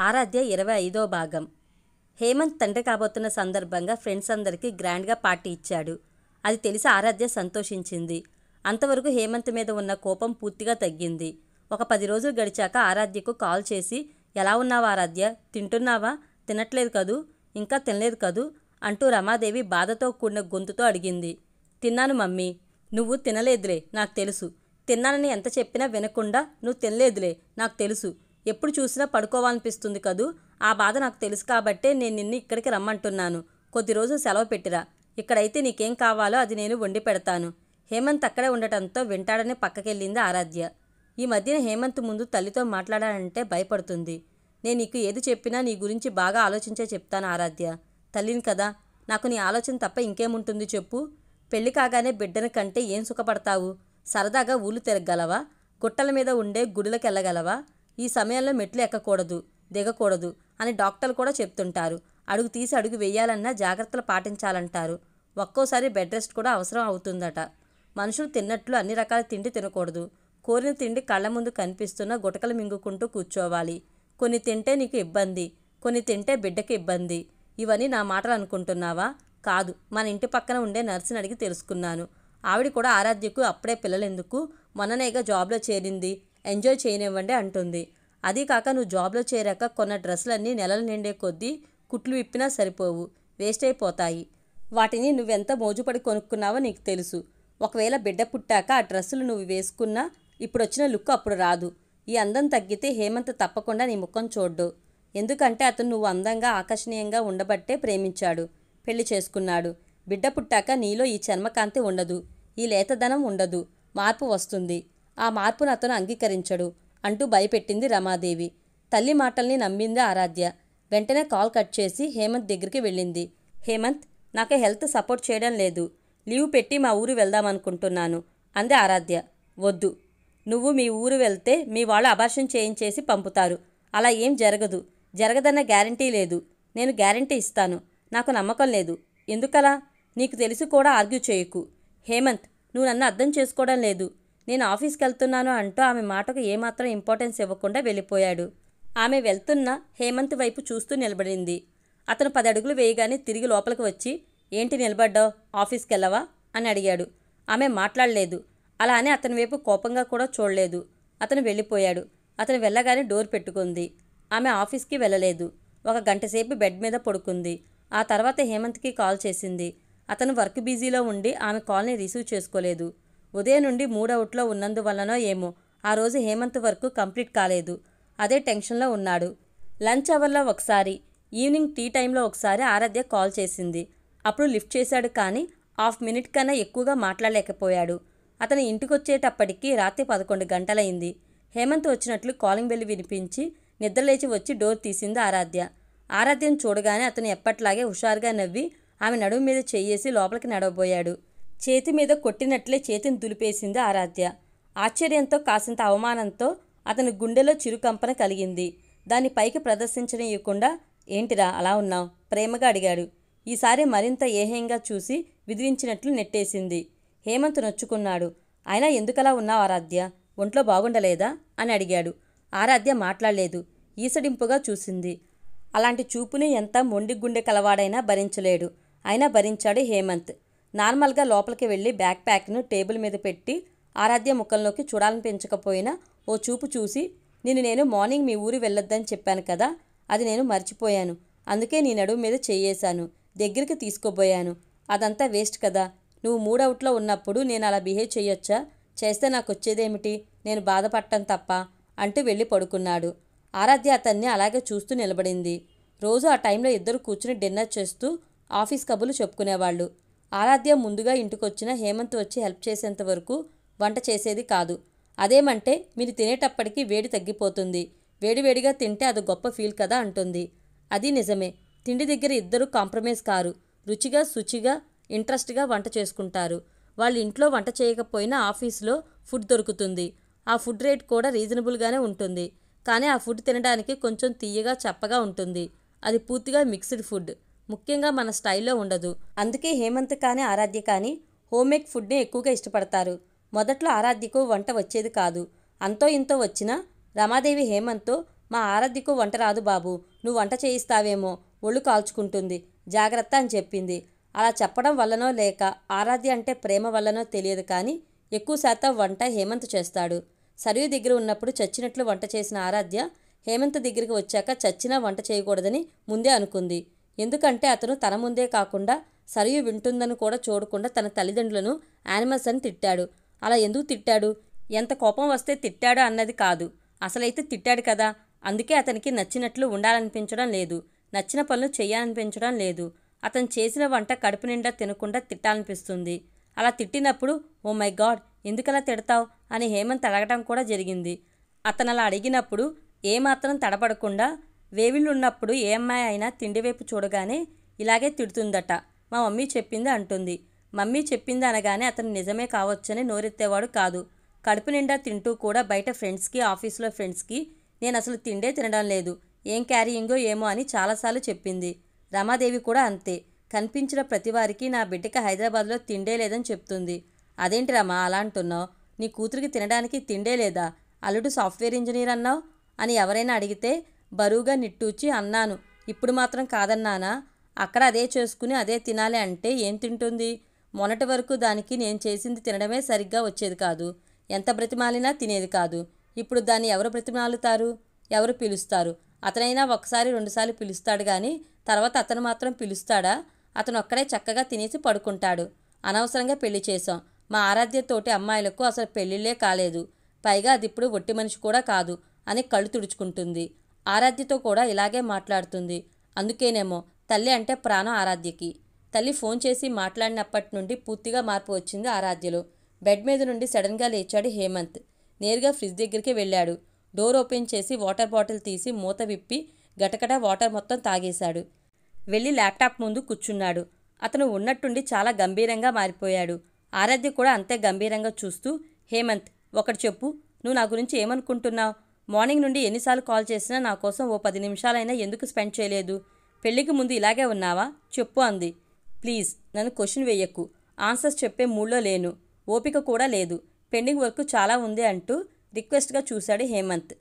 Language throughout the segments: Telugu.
ఆరాధ్య 25వ భాగం. హేమంత్ తండ్రి కాబోతున్న సందర్భంగా ఫ్రెండ్స్ అందరికీ గ్రాండ్గా పార్టీ ఇచ్చాడు. అది తెలిసి ఆరాధ్య సంతోషించింది. అంతవరకు హేమంత్ మీద ఉన్న కోపం పూర్తిగా తగ్గింది. ఒక 10 రోజులు గడిచాక ఆరాధ్యకు కాల్ చేసి, ఎలా ఉన్నావా ఆరాధ్య, తింటున్నావా, తినట్లేదు కదూ, ఇంకా తినలేదు కదూ అంటూ రమాదేవి బాధతో కూడిన గొంతుతో అడిగింది. తిన్నాను మమ్మీ. నువ్వు తినలేదులే, నాకు తెలుసు. తిన్నానని ఎంత చెప్పినా వినకుండా నువ్వు తినలేదులే, నాకు తెలుసు. ఎప్పుడు చూసినా పడుకోవాలనిపిస్తుంది కదూ, ఆ బాధ నాకు తెలుసు కాబట్టే నేను నిన్ను ఇక్కడికి రమ్మంటున్నాను. కొద్ది రోజులు సెలవు పెట్టిరా. ఇక్కడైతే నీకేం కావాలో అది నేను వండి పెడతాను. హేమంత్ అక్కడే ఉండటంతో వింటాడని పక్కకెళ్ళింది ఆరాధ్య. ఈ మధ్యన హేమంత్ ముందు తల్లితో మాట్లాడాలంటే భయపడుతుంది. నేను నీకు ఏది చెప్పినా నీ గురించి బాగా ఆలోచించే చెప్తాను ఆరాధ్య. తల్లిని కదా, నాకు నీ ఆలోచన తప్ప ఇంకేముంటుంది చెప్పు. పెళ్లి కాగానే బిడ్డని కంటే ఏం సుఖపడతావు? సరదాగా ఊళ్ళు తిరగలవా? గుట్టల మీద ఉండే గుడులకెళ్ళగలవా? ఈ సమయంలో మెట్లు ఎక్కకూడదు, దిగకూడదు అని డాక్టర్లు కూడా చెప్తుంటారు. అడుగు తీసి అడుగు వేయాలన్నా జాగ్రత్తలు పాటించాలంటారు. ఒక్కోసారి బెడ్ రెస్ట్ కూడా అవసరం అవుతుందట. మనుషులు తిన్నట్లు అన్ని రకాల తిండి తినకూడదు. కోరిన తిండి కళ్ళ ముందు కనిపిస్తున్న గుటకలు మింగుకుంటూ కూర్చోవాలి. కొన్ని తింటే నీకు ఇబ్బంది, కొన్ని తింటే బిడ్డకి ఇబ్బంది. ఇవన్నీ నా మాటలు అనుకుంటున్నావా? కాదు, మన ఇంటి పక్కన ఉండే నర్సుని అడిగి తెలుసుకున్నాను. ఆవిడ కూడా ఆరాధ్యకు అప్పుడే పిల్లలెందుకు, మొన్ననేగా జాబ్లో చేరింది, ఎంజాయ్ చేయనివ్వండి అంటుంది. అదీ కాక నువ్వు జాబ్లో చేరాక కొన్న డ్రెస్సులన్నీ నెలలు నిండే కొద్దీ కుట్లు విప్పినా సరిపోవు, వేస్ట్ అయిపోతాయి. వాటిని నువ్వెంత మోజుపడి కొనుక్కున్నావో నీకు తెలుసు. ఒకవేళ బిడ్డ పుట్టాక ఆ డ్రెస్సులు నువ్వు వేసుకున్నా ఇప్పుడొచ్చిన లుక్ అప్పుడు రాదు. ఈ అందం తగ్గితే హేమంత్ తప్పకుండా నీ ముఖం చూడ్డు. ఎందుకంటే అతను నువ్వు అందంగా ఆకర్షణీయంగా ఉండబట్టే ప్రేమించాడు, పెళ్లి చేసుకున్నాడు. బిడ్డ పుట్టాక నీలో ఈ చర్మకాంతి ఉండదు, ఈ లేతదనం ఉండదు, మార్పు వస్తుంది. ఆ మార్పును అతను అంగీకరించడు అంటూ భయపెట్టింది రమాదేవి. తల్లి మాటల్ని నమ్మింది ఆరాధ్య. వెంటనే కాల్ కట్ చేసి హేమంత్ దగ్గరికి వెళ్ళింది. హేమంత్, నాకు హెల్త్ సపోర్ట్ చేయడం లేదు, లీవ్ పెట్టి మా ఊరు వెళ్దామనుకుంటున్నాను అంది ఆరాధ్య. వద్దు, నువ్వు మీ ఊరు వెళ్తే మీ వాళ్ళు అబార్షన్ చేయించేసి పంపుతారు. అలా ఏం జరగదు, జరగదన్న గ్యారంటీ లేదు. నేను గ్యారంటీ ఇస్తాను, నాకు నమ్మకం లేదు. ఎందుకలా? నీకు తెలిసి కూడా ఆర్గ్యూ చేయకు. హేమంత్, నువ్వు నన్ను అర్థం చేసుకోవడం లేదు. నేను ఆఫీస్కి వెళ్తున్నాను అంటూ ఆమె మాటకు ఏమాత్రం ఇంపార్టెన్స్ ఇవ్వకుండా వెళ్ళిపోయాడు. ఆమె వెళ్తున్న హేమంత్ వైపు చూస్తూ నిలబడింది. అతను 10 అడుగులు వేయగానే తిరిగి లోపలికి వచ్చి, ఏంటి నిలబడ్డావు, ఆఫీస్కి వెళ్ళవా అని అడిగాడు. ఆమె మాట్లాడలేదు. అలా అని అతని వైపు కోపంగా కూడా చూడలేదు. అతను వెళ్ళిపోయాడు. అతను వెళ్ళగానే డోర్ పెట్టుకుంది. ఆమె ఆఫీస్కి వెళ్ళలేదు. 1 గంట సేపు బెడ్ మీద పడుకుంది. ఆ తర్వాత హేమంత్కి కాల్ చేసింది. అతను వర్క్ బిజీలో ఉండి ఆమె కాల్ని రిసీవ్ చేసుకోలేదు. ఉదయం నుండి మూడవుట్లో ఉన్నందువల్లనో ఏమో ఆ రోజు హేమంత్ వర్క్ కంప్లీట్ కాలేదు. అదే టెన్షన్లో ఉన్నాడు. లంచ్ అవర్లో ఒకసారి, ఈవినింగ్ టీ టైంలో ఒకసారి ఆరాధ్య కాల్ చేసింది. అప్పుడు లిఫ్ట్ చేశాడు, కానీ హాఫ్ మినిట్ కన్నా ఎక్కువగా మాట్లాడలేకపోయాడు. అతను ఇంటికొచ్చేటప్పటికి రాత్రి 11 గంటలైంది. హేమంత్ వచ్చినట్లు కాలింగ్ బెల్ వినిపించి నిద్రలేచి వచ్చి డోర్ తీసింది ఆరాధ్య. ఆరాధ్యను చూడగానే అతను ఎప్పట్లాగే హుషారుగా నవ్వి ఆమె నడుము మీద చెయ్యేసి లోపలికి నడవబోయాడు. చేతి మీద కొట్టినట్లే చేతిని దులిపేసింది ఆరాధ్య. ఆశ్చర్యంతో కాసింత అవమానంతో అతని గుండెలో చిరుకంపన కలిగింది. దాన్ని పైకి ప్రదర్శించనీయకుండా, ఏంటిరా అలా ఉన్నావు ప్రేమగా అడిగాడు. ఈసారి మరింత ఏహ్యంగా చూసి విదిలించినట్లు నెట్టేసింది. హేమంత్ నొచ్చుకున్నాడు. అయినా ఎందుకలా ఉన్నావు ఆరాధ్య, ఒంట్లో బాగుండలేదా అని అడిగాడు. ఆరాధ్య మాట్లాడలేదు. ఈసడింపుగా చూసింది. అలాంటి చూపుని ఎంత మొండి గుండె కలవాడైనా భరించలేడు. అయినా భరించాడు హేమంత్. నార్మల్గా లోపలికి వెళ్ళి బ్యాక్ ప్యాక్ను టేబుల్ మీద పెట్టి ఆరాధ్య ముఖంలోకి చూడాలనిపించకపోయినా ఓ చూపు చూసి, నేను మార్నింగ్ మీ ఊరు వెళ్ళొద్దని చెప్పాను కదా, అది నేను మర్చిపోయాను. అందుకే నీ నడుము మీద చెయ్యేశాను, దగ్గరికి తీసుకోబోయాను. అదంతా వేస్ట్ కదా. నువ్వు మూడవుట్లో ఉన్నప్పుడు నేను అలా బిహేవ్ చెయ్యొచ్చా? చేస్తే నాకు వచ్చేదేమిటి? నేను బాధపడటం తప్ప అంటూ వెళ్ళి పడుకున్నాడు. ఆరాధ్య అతన్ని అలాగే చూస్తూ నిలబడింది. రోజు ఆ టైంలో ఇద్దరు కూర్చుని డిన్నర్ చేస్తూ ఆఫీస్ కబుర్లు చెప్పుకునేవాళ్ళు. ఆరాధ్య ముందుగా ఇంటికొచ్చిన హేమంత్ వచ్చి హెల్ప్ చేసేంత వరకు వంట చేసేది కాదు. అదేమంటే మీరు తినేటప్పటికీ వేడి తగ్గిపోతుంది, వేడివేడిగా తింటే అది గొప్ప ఫీల్ కదా అంటుంది. అది నిజమే. తిండి దగ్గర ఇద్దరు కాంప్రమైజ్ కారు. రుచిగా, శుచిగా, ఇంట్రెస్ట్గా వంట చేసుకుంటారు. వాళ్ళు ఇంట్లో వంట చేయకపోయినా ఆఫీసులో ఫుడ్ దొరుకుతుంది. ఆ ఫుడ్ రేట్ కూడా రీజనబుల్గానే ఉంటుంది. కానీ ఆ ఫుడ్ తినడానికి కొంచెం తియ్యగా, చప్పగా ఉంటుంది. అది పూర్తిగా మిక్స్డ్ ఫుడ్, ముఖ్యంగా మన స్టైల్లో ఉండదు. అందుకే హేమంత్ కానీ ఆరాధ్య కానీ హోమ్మేడ్ ఫుడ్ని ఎక్కువగా ఇష్టపడతారు. మొదట్లో ఆరాధ్యకు వంట వచ్చేది కాదు. అంతో ఇంతో వచ్చినా రమాదేవి హేమంత్తో మా ఆరాధ్యకు వంట రాదు బాబు, నువ్వు వంట చేయిస్తావేమో, ఒళ్ళు కాల్చుకుంటుంది, జాగ్రత్త అని చెప్పింది. అలా చెప్పడం వల్లనో లేక ఆరాధ్య అంటే ప్రేమ వల్లనో తెలియదు కానీ ఎక్కువ శాతం వంట హేమంత్ చేస్తాడు. సరియు దగ్గర ఉన్నప్పుడు చచ్చినట్లు వంట చేసిన ఆరాధ్య హేమంత్ దగ్గరికి వచ్చాక చచ్చినా వంట చేయకూడదని ముందే అనుకుంది. ఎందుకంటే అతను తన ముందే కాకుండా సరియు వింటుందని కూడా చూడకుండా తన తల్లిదండ్రులను యానిమల్స్ అని తిట్టాడు. అలా ఎందుకు తిట్టాడు, ఎంత కోపం వస్తే తిట్టాడు అన్నది కాదు, అసలైతే తిట్టాడు కదా. అందుకే అతనికి నచ్చినట్లు ఉండాలనిపించడం లేదు, నచ్చిన పనులు చేయాలనిపించడం లేదు. అతను చేసిన వంట కడుపు నిండా తినకుండా తిట్టాలనిపిస్తుంది. అలా తిట్టినప్పుడు ఓ మై గాడ్ ఎందుకలా తిడతావు అని హేమంత్ అడగటం కూడా జరిగింది. అతను అలా అడిగినప్పుడు ఏమాత్రం తడబడకుండా వేవిళ్ళున్నప్పుడు ఏ అమ్మాయి అయినా తిండివైపు చూడగానే ఇలాగే తిడుతుందట, మా మమ్మీ చెప్పింది అంటుంది. మమ్మీ చెప్పింది అనగానే అతను నిజమే కావచ్చని నోరెత్తేవాడు కాదు. కడుపు నిండా తింటూ కూడా బయట ఫ్రెండ్స్కి, ఆఫీసులో ఫ్రెండ్స్కి నేను అసలు తిండే తినడం లేదు, ఏం క్యారీయింగో ఏమో అని చాలాసార్లు చెప్పింది. రమాదేవి కూడా అంతే. కనిపించిన ప్రతివారికి నా బిడ్డకి హైదరాబాద్లో తిండే లేదని చెప్తుంది. అదేంటి రమా అలా అంటున్నావు, నీ కూతురికి తినడానికి తిండే లేదా, అల్లుడు సాఫ్ట్వేర్ ఇంజనీర్ అన్నావు అని ఎవరైనా అడిగితే బరువుగా నిట్టూచి అన్నాను. ఇప్పుడు మాత్రం కాదన్నానా, అక్కడ అదే చేసుకుని అదే తినాలి అంటే ఏం తింటుంది. మొన్నటి వరకు దానికి నేను చేసింది తినడమే సరిగ్గా వచ్చేది కాదు, ఎంత బ్రతిమాలినా తినేది కాదు. ఇప్పుడు దాన్ని ఎవరు బ్రతిమాలుతారు, ఎవరు పిలుస్తారు. అతనైనా ఒకసారి రెండుసార్లు పిలుస్తాడు కానీ తర్వాత అతను మాత్రం పిలుస్తాడా. అతను ఒక్కడే చక్కగా తినేసి పడుకుంటాడు. అనవసరంగా పెళ్లి చేశాం. మా ఆరాధ్యతోటి అమ్మాయిలకు అసలు పెళ్ళిళ్ళే కాలేదు, పైగా అది ఇప్పుడు ఒట్టి మనిషి కూడా కాదు అని కళ్ళు తుడుచుకుంటుంది. ఆరాధ్యతో కూడా ఇలాగే మాట్లాడుతుంది. అందుకేనేమో తల్లి అంటే ప్రాణం ఆరాధ్యకి. తల్లి ఫోన్ చేసి మాట్లాడినప్పటి నుండి పూర్తిగా మార్పు వచ్చింది ఆరాధ్యలో. బెడ్ మీద నుండి సడన్గా లేచాడు హేమంత్. నేరుగా ఫ్రిడ్జ్ దగ్గరికి వెళ్ళాడు. డోర్ ఓపెన్ చేసి వాటర్ బాటిల్ తీసి మూత విప్పి గటగట వాటర్ మొత్తం తాగేశాడు. వెళ్ళి ల్యాప్టాప్ ముందు కూర్చున్నాడు. అతను ఉన్నట్టుండి చాలా గంభీరంగా మారిపోయాడు. ఆరాధ్య కూడా అంతే గంభీరంగా చూస్తూ, హేమంత్ ఒకటి చెప్పు, నువ్వు నా గురించి ఏమనుకుంటున్నావు. మార్నింగ్ నుండి ఎన్నిసార్లు కాల్ చేసినా నా కోసం ఓ 10 నిమిషాలైనా ఎందుకు స్పెండ్ చేయలేదు. పెళ్లికి ముందు ఇలాగే ఉన్నావా చెప్పు అంది. ప్లీజ్ నన్ను క్వశ్చన్ వేయకు, ఆన్సర్స్ చెప్పే మూడ్లో లేను, ఓపిక కూడా లేదు, పెండింగ్ వర్క్ చాలా ఉంది అంటూ రిక్వెస్ట్గా చూశాడు హేమంత్.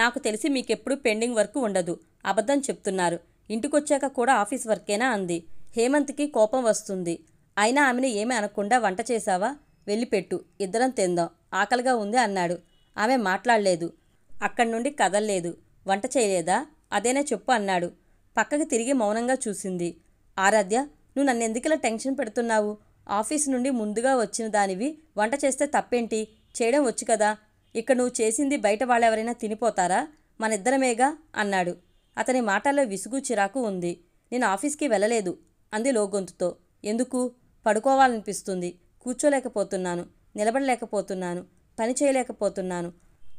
నాకు తెలిసి మీకెప్పుడు పెండింగ్ వర్క్ ఉండదు, అబద్ధం చెప్తున్నారు, ఇంటికొచ్చాక కూడా ఆఫీస్ వర్కేనా అంది. హేమంత్కి కోపం వస్తుంది. అయినా ఆమెను ఏమీ అనకుండా వంట చేశావా, వెళ్ళిపెట్టు, ఇద్దరం తిందాం, ఆకలిగా ఉంది అన్నాడు. ఆమె మాట్లాడలేదు, అక్కడి నుండి కదల్లేదు. వంట చేయలేదా, అదేనా చెప్పు అన్నాడు. పక్కకి తిరిగి మౌనంగా చూసింది. ఆరాధ్య నువ్వు నన్నెందుకిలా టెన్షన్ పెడుతున్నావు, ఆఫీస్ నుండి ముందుగా వచ్చిన దానివి వంట చేస్తే తప్పేంటి, చేయడం వచ్చు కదా. ఇక్కడ నువ్వు చేసింది బయట వాళ్ళెవరైనా తినిపోతారా, మనిద్దరమేగా అన్నాడు. అతని మాటల్లో విసుగు చిరాకు ఉంది. నేను ఆఫీస్కి వెళ్ళలేదు అంది లోగొంతుతో. ఎందుకు, పడుకోవాలనిపిస్తుంది, కూర్చోలేకపోతున్నాను, నిలబడలేకపోతున్నాను, పని చేయలేకపోతున్నాను,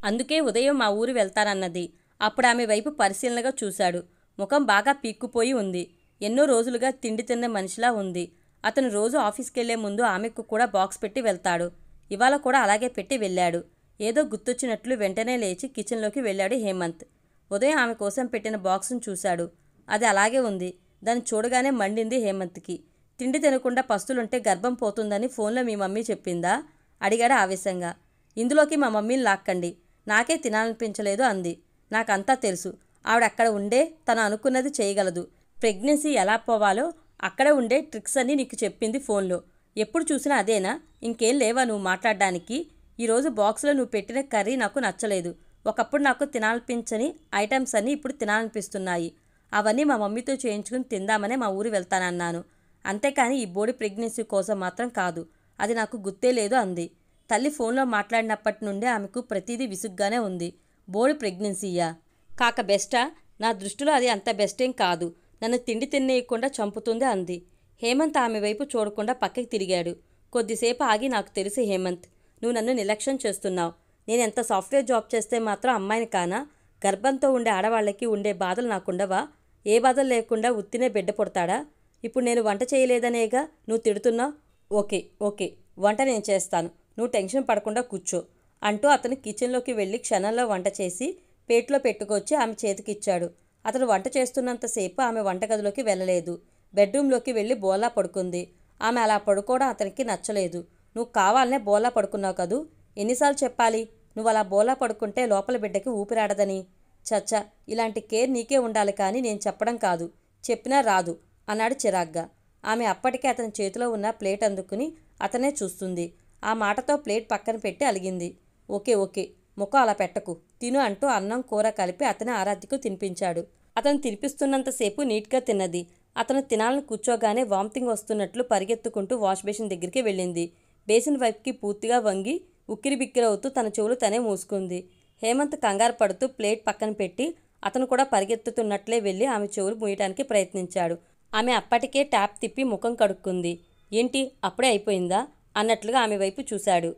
అందుకే ఉదయం మా ఊరు వెళ్తానన్నది. అప్పుడు ఆమె వైపు పరిశీలనగా చూశాడు. ముఖం బాగా పీక్కుపోయి ఉంది. ఎన్నో రోజులుగా తిండి తిన్న మనిషిలా ఉంది. అతను రోజు ఆఫీస్కెళ్లే ముందు ఆమెకు కూడా బాక్స్ పెట్టి వెళ్తాడు. ఇవాళ కూడా అలాగే పెట్టి వెళ్ళాడు. ఏదో గుర్తొచ్చినట్లు వెంటనే లేచి కిచెన్లోకి వెళ్ళాడు హేమంత్. ఉదయం ఆమె కోసం పెట్టిన బాక్సును చూశాడు. అది అలాగే ఉంది. దాన్ని చూడగానే మండింది హేమంత్కి. తిండి తినకుండా పస్తులుంటే గర్భం పోతుందని ఫోన్లో మీ మమ్మీ చెప్పిందా అడిగాడు ఆవేశంగా. ఇందులోకి మా మమ్మీని లాక్కండి, నాకే తినాలనిపించలేదు అంది. నాకంతా తెలుసు, ఆవిడ అక్కడ ఉండే తను అనుకున్నది చేయగలదు. ప్రెగ్నెన్సీ ఎలా పోవాలో అక్కడ ఉండే ట్రిక్స్ అన్నీ నీకు చెప్పింది ఫోన్లో. ఎప్పుడు చూసినా అదేనా, ఇంకేం లేవా నువ్వు మాట్లాడడానికి. ఈరోజు బాక్స్లో నువ్వు పెట్టిన కర్రీ నాకు నచ్చలేదు. ఒకప్పుడు నాకు తినాలనిపించని ఐటమ్స్ అన్నీ ఇప్పుడు తినాలనిపిస్తున్నాయి. అవన్నీ మా మమ్మీతో చేయించుకుని తిందామనే మా ఊరు వెళ్తానన్నాను, అంతేకాని ఈ బోడి ప్రెగ్నెన్సీ కోసం మాత్రం కాదు. అది నాకు గుర్తే లేదు అంది. తల్లి ఫోన్లో మాట్లాడినప్పటి నుండి ఆమెకు ప్రతిదీ విసుగ్గానే ఉంది. బోడి ప్రెగ్నెన్సీయా, కాక బెస్టా, నా దృష్టిలో అది అంత బెస్టేం కాదు, నన్ను తిండి తినేయకుండా చంపుతుంది అంది. హేమంత్ ఆమె వైపు చూడకుండా పక్కకి తిరిగాడు. కొద్దిసేపు ఆగి, నాకు తెలుసు హేమంత్, నువ్వు నన్ను నిర్లక్ష్యం చేస్తున్నావు. నేనెంత సాఫ్ట్వేర్ జాబ్ చేస్తే మాత్రం అమ్మాయిని కానా, గర్భంతో ఉండే ఆడవాళ్ళకి ఉండే బాధలు నాకుండవా, ఏ బాధలు లేకుండా ఉత్తినే బిడ్డ పుడతాడా. ఇప్పుడు నేను వంట చేయలేదనేగా నువ్వు తిడుతున్నావు. ఓకే ఓకే, వంట నేను చేస్తాను, నువ్వు టెన్షన్ పడకుండా కూర్చో అంటూ అతను కిచెన్లోకి వెళ్ళి క్షణంలో వంట చేసి ప్లేట్లో పెట్టుకొచ్చి ఆమె చేతికిచ్చాడు. అతను వంట చేస్తున్నంతసేపు ఆమె వంటగదిలోకి వెళ్ళలేదు. బెడ్రూమ్లోకి వెళ్ళి బోలా పడుకుంది. ఆమె అలా పడుకోవడం అతనికి నచ్చలేదు. నువ్వు కావాలనే బోలా పడుకున్నావు కదూ, ఎన్నిసార్లు చెప్పాలి, నువ్వు అలా బోలా పడుకుంటే లోపల బిడ్డకి ఊపిరాడదని. చచ్చా, ఇలాంటి కేర్ నీకే ఉండాలి కానీ నేను చెప్పడం కాదు, చెప్పినా రాదు అన్నాడు చిరాగ్గా. ఆమె అప్పటికే అతని చేతిలో ఉన్న ప్లేట్ అందుకుని అతనే చూస్తుంది. ఆ మాటతో ప్లేట్ పక్కన పెట్టి అలిగింది. ఓకే ఓకే, ముఖం అలా పెట్టకు, తిను అంటూ అన్నం కూర కలిపి అతని ఆరాధ్యకు తినిపించాడు. అతను తినిపిస్తున్నంతసేపు నీట్గా తిన్నది. అతను తినాలని కూర్చోగానే వామిటింగ్ వస్తున్నట్లు పరిగెత్తుకుంటూ వాష్ బేసిన్ దగ్గరికి వెళ్ళింది. బేసిన్ వైపుకి పూర్తిగా వంగి ఉక్కిరిబిక్కిరవుతూ తన చెవులు తనే మూసుకుంది. హేమంత్ కంగారు పడుతూ ప్లేట్ పక్కన పెట్టి అతను కూడా పరిగెత్తుతున్నట్లే వెళ్ళి ఆమె చెవులు మూయటానికి ప్రయత్నించాడు. ఆమె అప్పటికే ట్యాప్ తిప్పి ముఖం కడుక్కుంది. ఏంటి అప్పుడే అయిపోయిందా అన్నట్లుగా ఆమె వైపు చూశాడు.